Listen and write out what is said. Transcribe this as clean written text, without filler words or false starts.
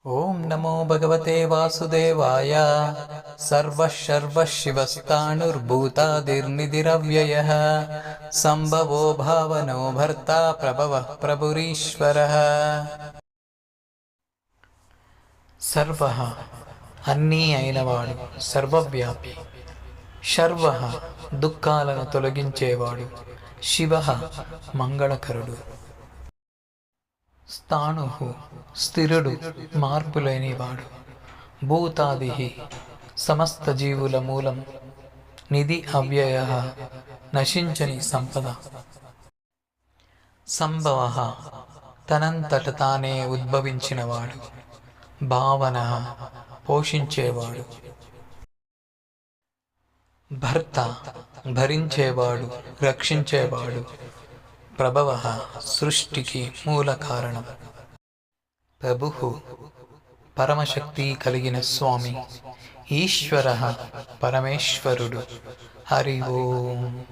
ఓం నమో భగవతే వాసుదేవాయ. సర్వశర్వశివస్థాణుర్భూతాదిర్నిధిరవ్యయః సంభవో భావనో భర్తా ప్రభవః ప్రభురీశ్వరః. సర్వః అన్నీ అయినవాడు, సర్వవ్యాపి. శర్వః దుఃఖాలను తొలగించేవాడు. శివః మంగళకరుడు. స్థాణుః స్థిరుడు, మార్పులేనివాడు. భూతాదిః సమస్త జీవుల మూలం. నిధి అవ్యయః నశించని సంపద. సంభవః తనంతట తానే ఉద్భవించినవాడు. భావనః పోషించేవాడు. భర్త భరించేవాడు, రక్షించేవాడు. ప్రభవః సృష్టికి మూల కారణం. ప్రభుః పరమశక్తి కలిగిన స్వామి. ఈశ్వరః పరమేశ్వరుడు. హరి ఓం.